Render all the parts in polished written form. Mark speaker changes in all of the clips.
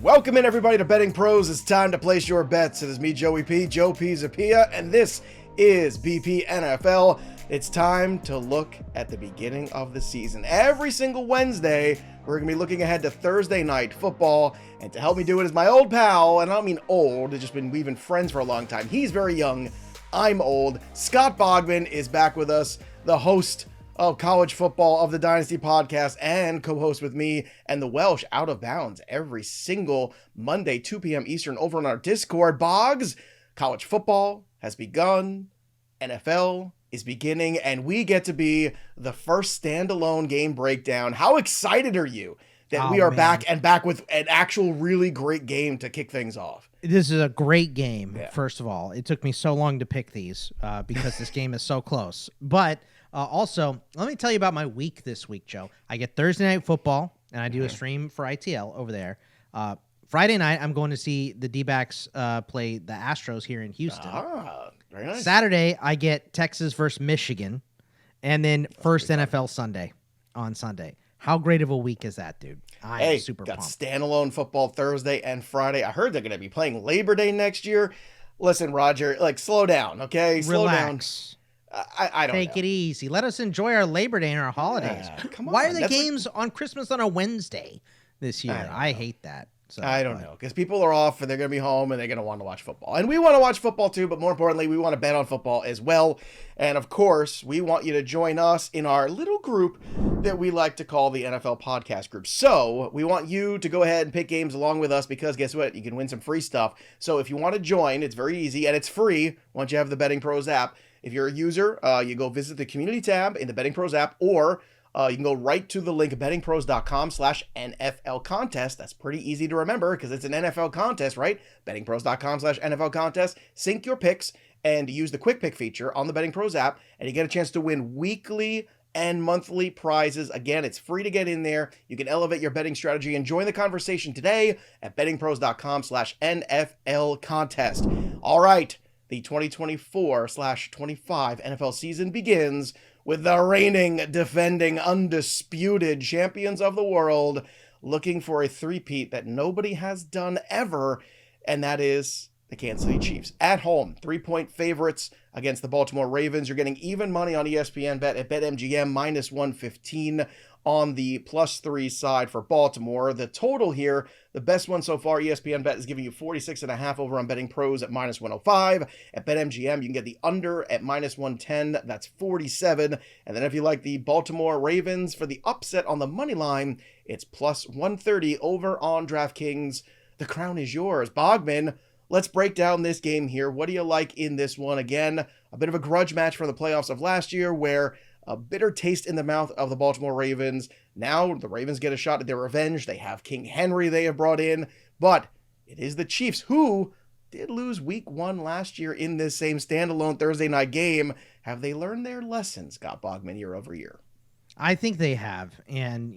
Speaker 1: Welcome in, everybody, to Betting Pros. It's time to place your bets. It is me, Joey P, Joe Pisapia, and this is BP NFL. It's time to look at the beginning of the season. Every single Wednesday, we're going to be looking ahead to Thursday night football, and to help me do it is my old pal, and I don't mean old, we've been friends for a long time. He's very young, I'm old. Scott Bogman is back with us, the host of College Football of the Dynasty Podcast and co-host with me and the Welsh Out of Bounds every single Monday, 2 p.m. Eastern over on our Discord. Boggs, college football has begun, NFL is beginning, and we get to be the first standalone game breakdown. How excited are you that we are back with an actual really great game to kick things off?
Speaker 2: This is a great game, first of all. It took me so long to pick these because this game is so close. But also, let me tell you about my week this week, Joe. I get Thursday Night Football, and I do a stream for ITL over there. Friday night, I'm going to see the D-backs play the Astros here in Houston.
Speaker 1: Very nice.
Speaker 2: Saturday, I get Texas versus Michigan, and then first NFL Sunday on Sunday. How great of a week is that, dude? I am super
Speaker 1: got
Speaker 2: pumped.
Speaker 1: Standalone football Thursday and Friday. I heard they're going to be playing Labor Day next year. Listen, Roger, slow down, okay?
Speaker 2: Relax.
Speaker 1: I don't
Speaker 2: Take
Speaker 1: know.
Speaker 2: it easy. Let us enjoy our Labor Day and our holidays.
Speaker 1: Come on.
Speaker 2: Why are the games on Christmas on a Wednesday this year? I hate that. So,
Speaker 1: I don't know, because people are off and they're going to be home and they're going to want to watch football. And we want to watch football too, but more importantly, we want to bet on football as well. And of course, we want you to join us in our little group that we like to call the NFL Podcast Group. So we want you to go ahead and pick games along with us, because guess what? You can win some free stuff. So if you want to join, it's very easy and it's free once you have the Betting Pros app. If you're a user, you go visit the community tab in the Betting Pros app, or you can go right to the link bettingpros.com/NFL contest. That's pretty easy to remember because it's an NFL contest, right? bettingpros.com/NFL contest. Sync your picks and use the quick pick feature on the Betting Pros app, and you get a chance to win weekly and monthly prizes. Again, it's free to get in there. You can elevate your betting strategy and join the conversation today at bettingpros.com/NFL contest. All right. The 2024/25 NFL season begins with the reigning, defending, undisputed champions of the world looking for a three-peat that nobody has done ever, and that is the Kansas City Chiefs. At home, 3-point favorites against the Baltimore Ravens. You're getting even money on ESPN Bet at BetMGM, -115 on the +3 side for Baltimore. The total here, the best one so far, ESPN Bet is giving you 46.5 over on Betting Pros at -105. At BetMGM, you can get the under at -110. That's 47. And then if you like the Baltimore Ravens for the upset on the money line, it's +130 over on DraftKings. The crown is yours. Bogman, let's break down this game here. What do you like in this one? Again, a bit of a grudge match from the playoffs of last year where a bitter taste in the mouth of the Baltimore Ravens. Now the Ravens get a shot at their revenge. They have King Henry they have brought in, but it is the Chiefs who did lose week 1 last year in this same standalone Thursday night game. Have they learned their lessons, Scott Bogman, year over year?
Speaker 2: I think they have. And,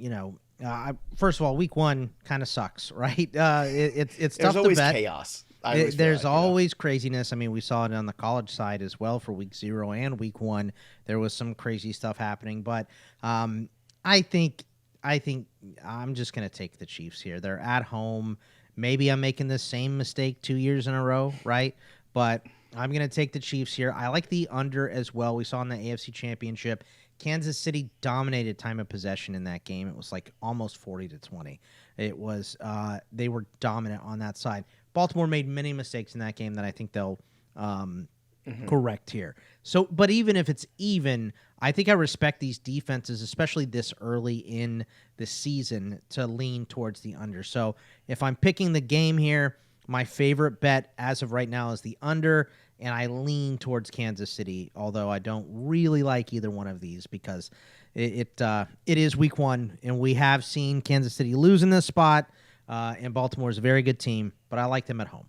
Speaker 2: first of all, week 1 kind of sucks, right? It's tough to bet.
Speaker 1: There's always chaos.
Speaker 2: There's always craziness. I mean, we saw it on the college side as well for week 0 and week 1. There was some crazy stuff happening, but I think I'm just going to take the Chiefs here. They're at home. Maybe I'm making the same mistake 2 years in a row, right? But I'm going to take the Chiefs here. I like the under as well. We saw in the AFC Championship, Kansas City dominated time of possession in that game. It was like almost 40-20. It was they were dominant on that side. Baltimore made many mistakes in that game that I think they'll correct here. So, but even if it's even, I think I respect these defenses, especially this early in the season, to lean towards the under. So if I'm picking the game here, my favorite bet as of right now is the under, and I lean towards Kansas City, although I don't really like either one of these because it is week 1, and we have seen Kansas City lose in this spot. And Baltimore is a very good team, but I like them at home.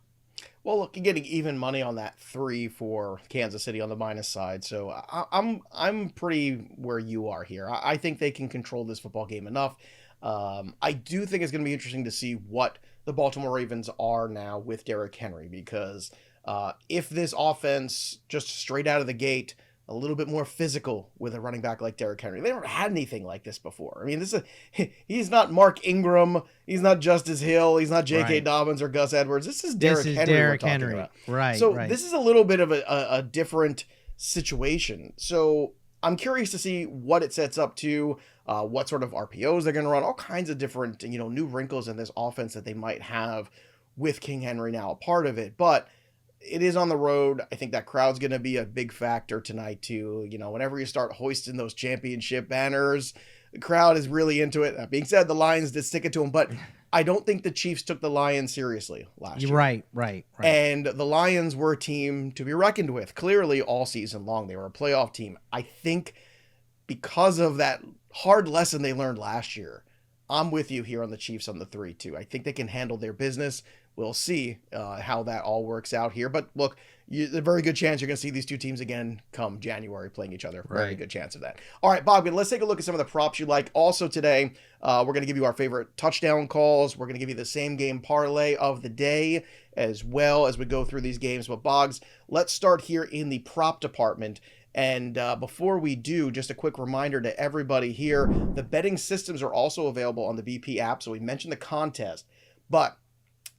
Speaker 1: Well, look, you're getting even money on that 3 for Kansas City on the minus side, so I'm pretty where you are here. I think they can control this football game enough. I do think it's going to be interesting to see what the Baltimore Ravens are now with Derrick Henry, because if this offense just straight out of the gate a little bit more physical with a running back like Derrick Henry. They never had anything like this before. I mean, he's not Mark Ingram. He's not Justice Hill. He's not J.K.
Speaker 2: Right.
Speaker 1: Dobbins or Gus Edwards. This is Derrick Henry we're talking about.
Speaker 2: Right,
Speaker 1: so
Speaker 2: right.
Speaker 1: this is a little bit of a different situation. So I'm curious to see what it sets up to, what sort of RPOs they're going to run, all kinds of different, new wrinkles in this offense that they might have with King Henry now a part of it. But it is on the road. I think that crowd's going to be a big factor tonight too. Whenever you start hoisting those championship banners, the crowd is really into it. That being said, the Lions did stick it to them, but I don't think the Chiefs took the Lions seriously last year.
Speaker 2: Right.
Speaker 1: And the Lions were a team to be reckoned with, clearly all season long. They were a playoff team. I think because of that hard lesson they learned last year, I'm with you here on the Chiefs on the 3-2. I think they can handle their business. We'll see how that all works out here. But look, there's a very good chance you're going to see these two teams again come January playing each other. Very good chance of that. All right, Bogman, let's take a look at some of the props you like. Also today, we're going to give you our favorite touchdown calls. We're going to give you the same game parlay of the day as well as we go through these games. But Boggs, let's start here in the prop department. And before we do, just a quick reminder to everybody here, the betting systems are also available on the BP app. So we mentioned the contest, but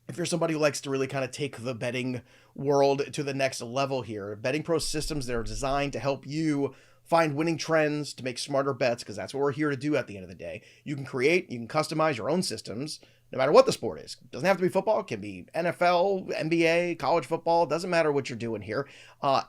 Speaker 1: if you're somebody who likes to really kind of take the betting world to the next level here, BettingPros systems that are designed to help you find winning trends, to make smarter bets, because that's what we're here to do at the end of the day. You can customize your own systems, no matter what the sport is. It doesn't have to be football. It can be NFL, NBA, college football. It doesn't matter what you're doing here.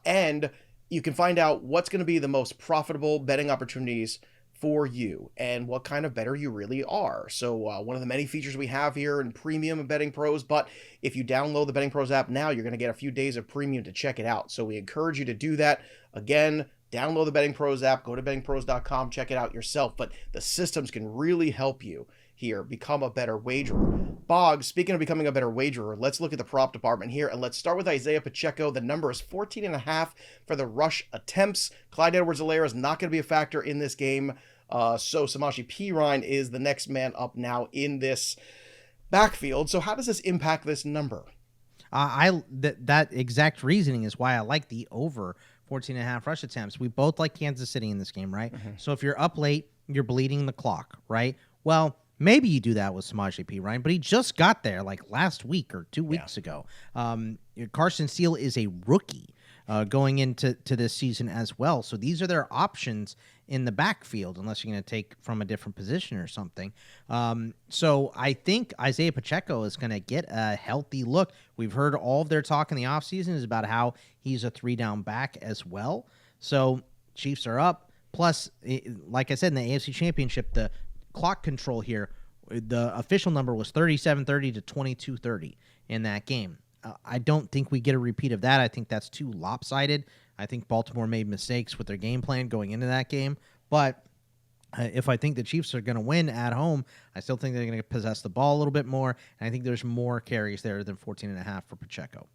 Speaker 1: And you can find out what's going to be the most profitable betting opportunities for you and what kind of bettor you really are. So one of the many features we have here in premium and Betting Pros, but if you download the Betting Pros app now, you're going to get a few days of premium to check it out. So we encourage you to do that. Again, download the Betting Pros app, go to bettingpros.com, check it out yourself. But the systems can really help you here become a better wagerer. Boggs, speaking of becoming a better wagerer, let's look at the prop department here, and let's start with Isiah Pacheco. The number is 14.5 for the rush attempts. Clyde Edwards-Helaire is not going to be a factor in this game. So Samaje Perine is the next man up now in this backfield. So how does this impact this number?
Speaker 2: That exact reasoning is why I like the over 14.5 rush attempts. We both like Kansas City in this game, right? Mm-hmm. So if you're up late, you're bleeding the clock, right? Well, maybe you do that with Samaje Perine, but he just got there like last week or 2 weeks ago. Carson Steele is a rookie going into this season as well. So these are their options in the backfield, unless you're going to take from a different position or something. So I think Isiah Pacheco is going to get a healthy look. We've heard all of their talk in the offseason is about how he's a 3-down back as well. So Chiefs are up. Plus, like I said, in the AFC Championship, the clock control here, the official number was 37-30 to 22-30 in that game. I don't think we get a repeat of that. I think that's too lopsided. I think Baltimore made mistakes with their game plan going into that game. But if I think the Chiefs are going to win at home, I still think they're going to possess the ball a little bit more. And I think there's more carries there than 14.5 for Pacheco.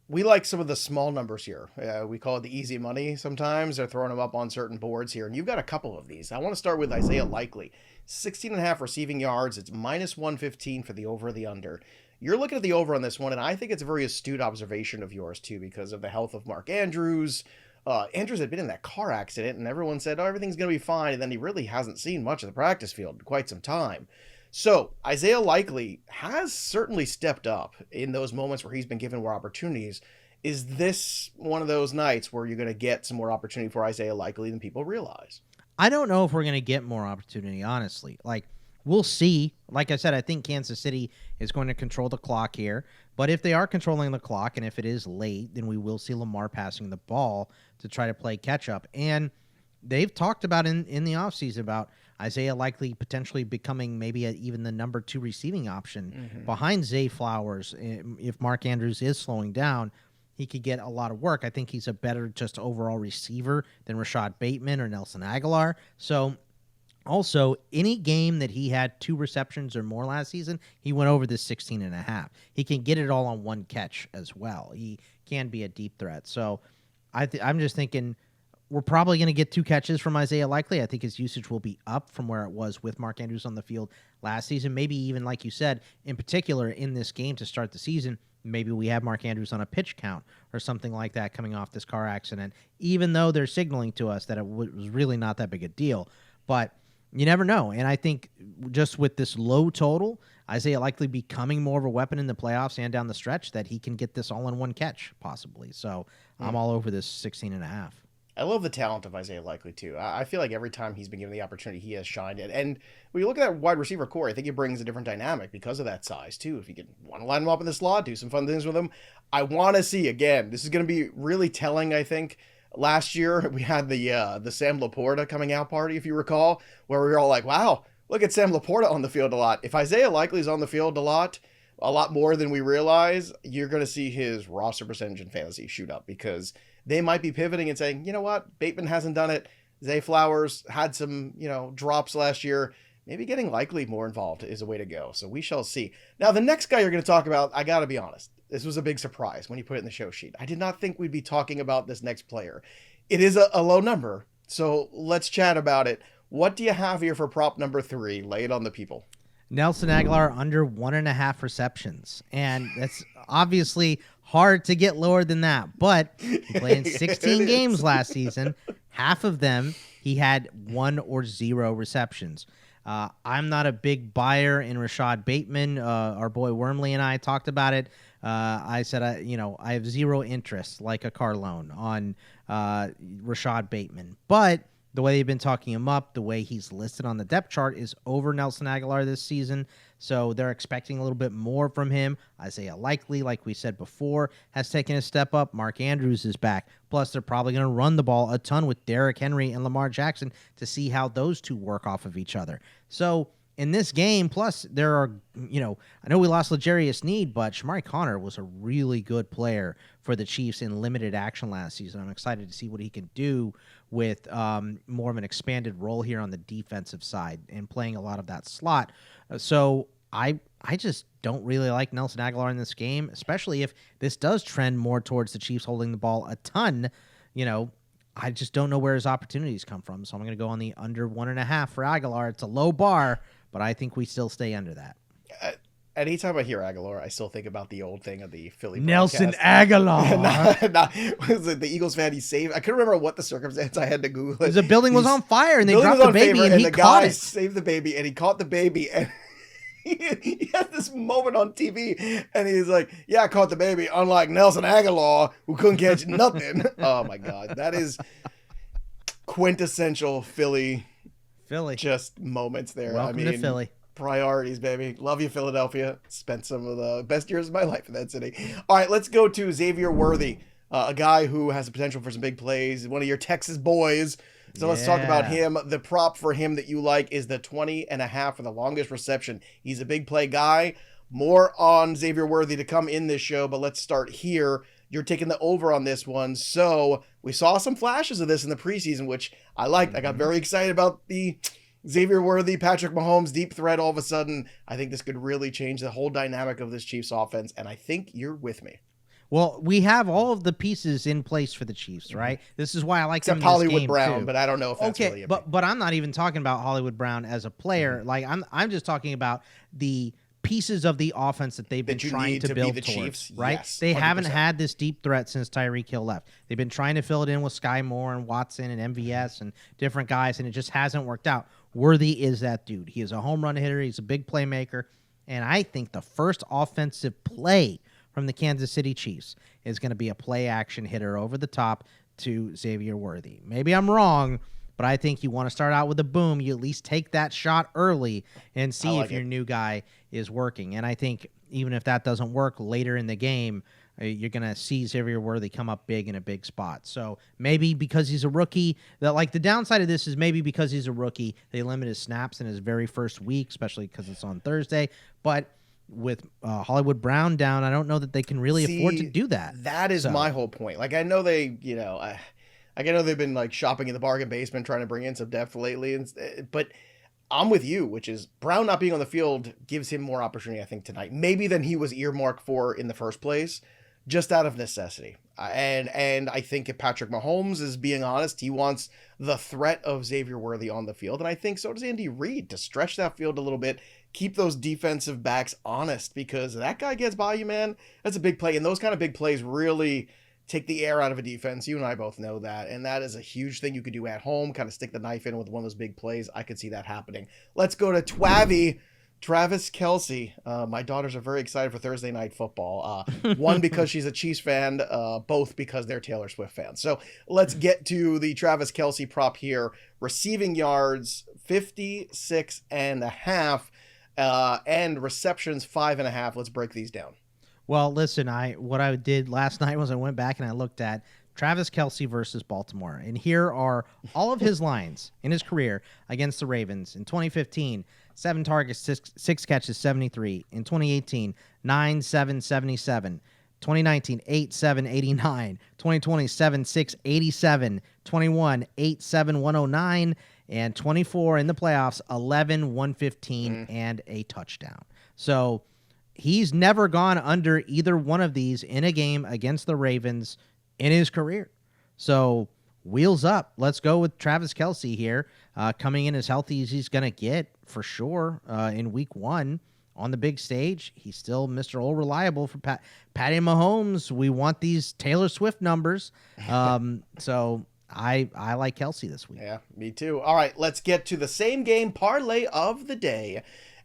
Speaker 1: We like some of the small numbers here. We call it the easy money sometimes. They're throwing them up on certain boards here. And you've got a couple of these. I want to start with Isaiah Likely. 16.5 receiving yards. It's minus 115 for the over the under. You're looking at the over on this one, and I think it's a very astute observation of yours, too, because of the health of Mark Andrews. Andrews had been in that car accident, and everyone said, oh, everything's going to be fine, and then he really hasn't seen much of the practice field in quite some time. So Isaiah Likely has certainly stepped up in those moments where he's been given more opportunities. Is this one of those nights where you're going to get some more opportunity for Isaiah Likely than people realize?
Speaker 2: I don't know if we're going to get more opportunity, honestly. We'll see. Like I said, I think Kansas City is going to control the clock here. But if they are controlling the clock, and if it is late, then we will see Lamar passing the ball to try to play catch-up. And they've talked about in the offseason about Isaiah Likely potentially becoming maybe even the number 2 receiving option behind Zay Flowers. If Mark Andrews is slowing down, he could get a lot of work. I think he's a better just overall receiver than Rashad Bateman or Nelson Agholor. So also, any game that he had 2 receptions or more last season, he went over this 16.5. He can get it all on one catch as well. He can be a deep threat. So I'm just thinking we're probably going to get 2 catches from Isaiah Likely. I think his usage will be up from where it was with Mark Andrews on the field last season. Maybe even, like you said, in particular in this game to start the season, maybe we have Mark Andrews on a pitch count or something like that coming off this car accident, even though they're signaling to us that it was really not that big a deal. But you never know. And I think just with this low total, Isiah likely becoming more of a weapon in the playoffs and down the stretch, that he can get this all in one catch, possibly. So I'm all over this 16.5.
Speaker 1: I love the talent of Isiah Likely, too. I feel like every time he's been given the opportunity, he has shined. And when you look at that wide receiver core, I think he brings a different dynamic because of that size, too. If you can want to line him up in the slot, do some fun things with him. I want to see, again, this is going to be really telling, I think. Last year, we had the Sam Laporta coming out party, if you recall, where we were all like, wow, look at Sam Laporta on the field a lot. If Isiah Likely is on the field a lot more than we realize, you're going to see his roster percentage in fantasy shoot up, because they might be pivoting and saying, you know what, Bateman hasn't done it. Zay Flowers had some, drops last year. Maybe getting Likely more involved is a way to go. So we shall see. Now, the next guy you're going to talk about, I got to be honest, this was a big surprise when you put it in the show sheet. I did not think we'd be talking about this next player. It is a low number, so let's chat about it. What do you have here for prop number 3? Lay it on the people.
Speaker 2: Nelson Agholor under 1.5 receptions. And that's obviously hard to get lower than that. But he played in 16 games last season. Half of them, he had 1 or 0 receptions. I'm not a big buyer in Rashad Bateman. Our boy Wormley and I talked about it. I said, I have 0 interest, like a car loan, on Rashad Bateman. But the way they've been talking him up, the way he's listed on the depth chart, is over Nelson Agholor this season. So they're expecting a little bit more from him. Isiah Likely, like we said before, has taken a step up. Mark Andrews is back. Plus, they're probably going to run the ball a ton with Derrick Henry and Lamar Jackson to see how those two work off of each other. So in this game, plus there are, I know we lost L'Jarius Sneed, but Shamari Connor was a really good player for the Chiefs in limited action last season. I'm excited to see what he can do with more of an expanded role here on the defensive side and playing a lot of that slot. So I just don't really like Nelson Agholor in this game, especially if this does trend more towards the Chiefs holding the ball a ton. I just don't know where his opportunities come from. So I'm going to go on the under 1.5 for Agholor. It's a low bar, but I think we still stay under that.
Speaker 1: Anytime I hear Agholor, I still think about the old thing of the Philly
Speaker 2: Nelson
Speaker 1: broadcast.
Speaker 2: Agholor.
Speaker 1: Was it the Eagles fan he saved? I couldn't remember what the circumstance. I had to Google it.
Speaker 2: The building was on fire, and they dropped the baby, and he
Speaker 1: the
Speaker 2: caught
Speaker 1: guy
Speaker 2: it.
Speaker 1: saved the baby, and he caught the baby, and he had this moment on TV, and he's like, yeah, I caught the baby, unlike Nelson Agholor, who couldn't catch nothing. Oh, my God. That is quintessential Philly. Just moments there.
Speaker 2: Welcome to Philly.
Speaker 1: Priorities, baby. Love you, Philadelphia. Spent some of the best years of my life in that city. All right, let's go to Xavier Worthy, a guy who has the potential for some big plays, one of your Texas boys. So let's talk about him. The prop for him that you like is the 20.5 for the longest reception. He's a big play guy. More on Xavier Worthy to come in this show, but let's start here. You're taking the over on this one. So we saw some flashes of this in the preseason, which I liked. I got very excited about the Xavier Worthy, Patrick Mahomes, deep threat all of a sudden. I think this could really change the whole dynamic of this Chiefs offense, and I think you're with me.
Speaker 2: Well, we have all of the pieces in place for the Chiefs, right? This is why I like them in this
Speaker 1: Hollywood
Speaker 2: game
Speaker 1: Brown,
Speaker 2: too.
Speaker 1: but I don't know if that's really
Speaker 2: but I'm not even talking about Hollywood Brown as a player. Like I'm just talking about the pieces of the offense that they've been trying to build towards, Chiefs. Right? Yes, they haven't had this deep threat since Tyreek Hill left. They've been trying to fill it in with Sky Moore and Watson and MVS and different guys, and it just hasn't worked out. Worthy is that dude. He is a home run hitter. He's a big playmaker, and I think the first offensive play from the Kansas City Chiefs is going to be a play action hitter over the top to Xavier Worthy. Maybe I'm wrong, but I think you want to start out with a boom. You at least take that shot early and see if your new guy is working. And I think even if that doesn't work later in the game, you're going to see Xavier Worthy come up big in a big spot. So maybe because he's a rookie, the downside of this is maybe because he's a rookie, they limit his snaps in his very first week, especially because it's on Thursday. But with Hollywood Brown down, I don't know that they can really afford to do that.
Speaker 1: That is my whole point. Like, I know they, I know they've been like shopping in the bargain basement trying to bring in some depth lately, but I'm with you, which is Brown not being on the field gives him more opportunity, I think, tonight, maybe than he was earmarked for in the first place, just out of necessity. And I think if Patrick Mahomes is being honest, he wants the threat of Xavier Worthy on the field, and I think so does Andy Reid, to stretch that field a little bit, keep those defensive backs honest, because that guy gets by you, man. That's a big play. And those kind of big plays really take the air out of a defense. You and I both know that. And that is a huge thing you could do at home, kind of stick the knife in with one of those big plays. I could see that happening. Let's go to Travis Kelce. My daughters are very excited for Thursday night football. One, because she's a Chiefs fan, both because they're Taylor Swift fans. So let's get to the Travis Kelce prop here. Receiving yards, 56.5, and receptions, 5.5. Let's break these down.
Speaker 2: Well, listen, what I did last night was I went back and I looked at Travis Kelce versus Baltimore. And here are all of his lines in his career against the Ravens. In 2015, 7 targets, 6 catches, 73. In 2018, 9, 7, 77. 2019, 8, 7, 89. 2020, 7, 6, 87. 21, 8, 7, 109. And 24 in the playoffs, 11, 115, and a touchdown. So he's never gone under either one of these in a game against the Ravens in his career. So wheels up. Let's go with Travis Kelce here, coming in as healthy as he's going to get for sure in week 1 on the big stage. He's still Mr. Old Reliable for Patty Mahomes. We want these Taylor Swift numbers. So I like Kelce this week.
Speaker 1: Yeah, me too. All right, let's get to the same game parlay of the day.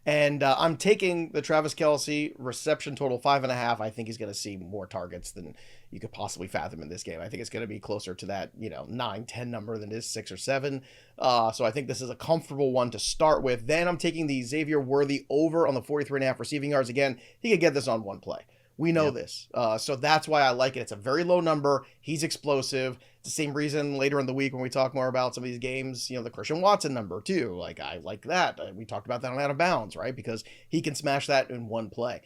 Speaker 1: And I'm taking the Travis Kelce reception total 5.5. I think he's going to see more targets than you could possibly fathom in this game. I think it's going to be closer to that, 9, 10 number than it is 6 or 7. So I think this is a comfortable one to start with. Then I'm taking the Xavier Worthy over on the 43.5 receiving yards. Again, he could get this on one play. We know this. So that's why I like it. It's a very low number. He's explosive. It's the same reason later in the week when we talk more about some of these games, the Christian Watson number too. Like, I like that. We talked about that on Out of Bounds, right? Because he can smash that in one play.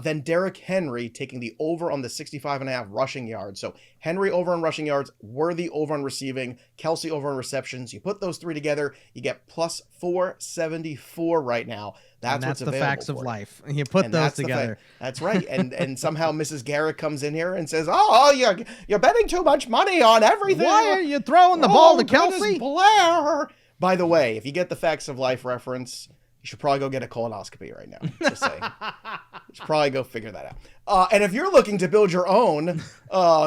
Speaker 1: Then Derrick Henry taking the over on the 65.5 rushing yards. So Henry over on rushing yards, Worthy over on receiving, Kelce over on receptions. You put those 3 together, you get plus 474 right now.
Speaker 2: That's
Speaker 1: what's
Speaker 2: the facts of life. You put those together.
Speaker 1: That's right. And somehow Mrs. Garrett comes in here and says, "Oh, you're betting too much money on everything.
Speaker 2: Why are you throwing the ball to Kelce?"
Speaker 1: Blair. By the way, if you get the facts of life reference, you should probably go get a colonoscopy right now. Just saying. You should probably go figure that out. And if you're looking to build your own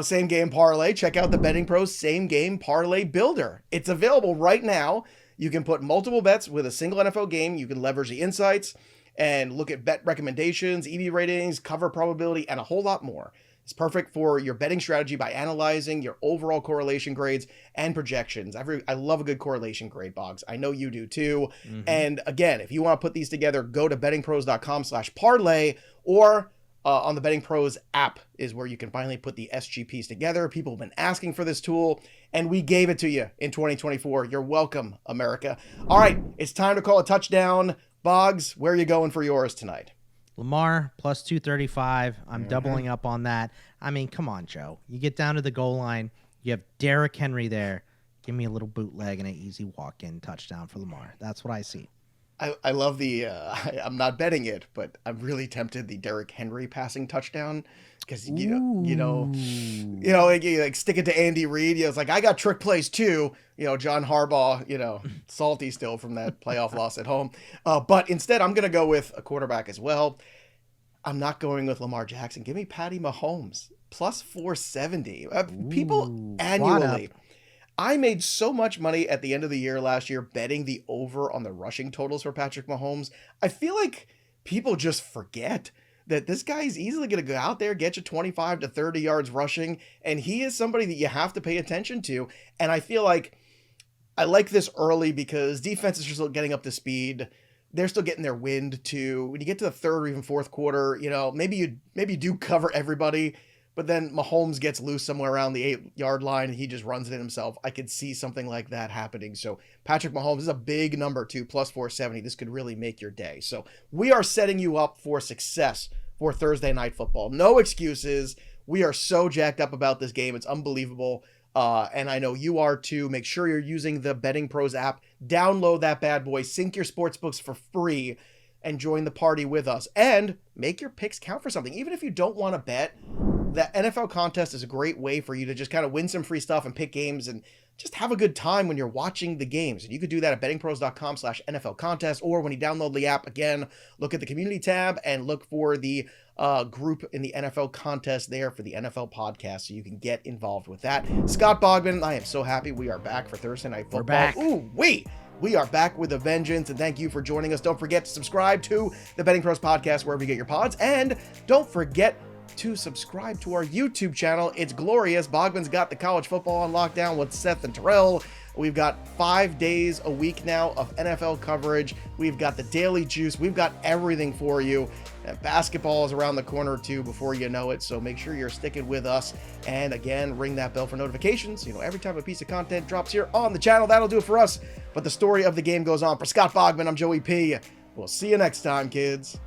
Speaker 1: same game parlay, check out the Betting Pros Same Game Parlay Builder. It's available right now. You can put multiple bets with a single NFL game. You can leverage the insights and look at bet recommendations, EV ratings, cover probability, and a whole lot more. It's perfect for your betting strategy by analyzing your overall correlation grades and projections. I love a good correlation grade, Boggs. I know you do too. Mm-hmm. And again, if you want to put these together, go to bettingpros.com/parlay, or on the Betting Pros app is where you can finally put the SGPs together. People have been asking for this tool, and we gave it to you in 2024. You're welcome, America. All right, it's time to call a touchdown. Boggs, where are you going for yours tonight?
Speaker 2: Lamar plus 235. I'm doubling up on that. I mean, come on, Joe. You get down to the goal line. You have Derrick Henry there. Give me a little bootleg and an easy walk-in touchdown for Lamar. That's what I see.
Speaker 1: I love the, I'm not betting it, but I'm really tempted the Derrick Henry passing touchdown because, like, stick it to Andy Reid. It's like, I got trick plays too. John Harbaugh, salty still from that playoff loss at home. But instead, I'm going to go with a quarterback as well. I'm not going with Lamar Jackson. Give me Patty Mahomes plus 470. People annually. I made so much money at the end of the year last year betting the over on the rushing totals for Patrick Mahomes. I feel like people just forget that this guy is easily going to go out there, get you 25 to 30 yards rushing, and he is somebody that you have to pay attention to. And I feel like I like this early because defenses are still getting up to speed. They're still getting their wind too. When you get to the third or even fourth quarter, maybe you do cover everybody, but then Mahomes gets loose somewhere around the 8-yard line and he just runs it in himself. I could see something like that happening. So Patrick Mahomes is a big number too, plus 470. This could really make your day. So we are setting you up for success for Thursday Night Football. No excuses. We are so jacked up about this game. It's unbelievable. And I know you are too. Make sure you're using the Betting Pros app. Download that bad boy. Sync your sportsbooks for free and join the party with us. And make your picks count for something. Even if you don't want to bet, the NFL contest is a great way for you to just kind of win some free stuff and pick games and just have a good time when you're watching the games. And you could do that at bettingpros.com/NFL contest, or when you download the app, again, look at the community tab and look for the group in the NFL contest there for the NFL podcast, so you can get involved with that. Scott Bogman, I am so happy we are back for Thursday Night Football.
Speaker 2: We're back.
Speaker 1: Ooh, wait. We are back with a vengeance, and thank you for joining us. Don't forget to subscribe to the Betting Pros Podcast wherever you get your pods, and don't forget to subscribe to our YouTube channel. It's glorious. Bogman's got the college football on lockdown with Seth and Terrell. We've got 5 days a week now of NFL coverage. We've got the daily juice. We've got everything for you. And basketball is around the corner too before you know it. So make sure you're sticking with us. And again, ring that bell for notifications. You know, every time a piece of content drops here on the channel, that'll do it for us. But the story of the game goes on. For Scott Bogman, I'm Joey P. We'll see you next time, kids.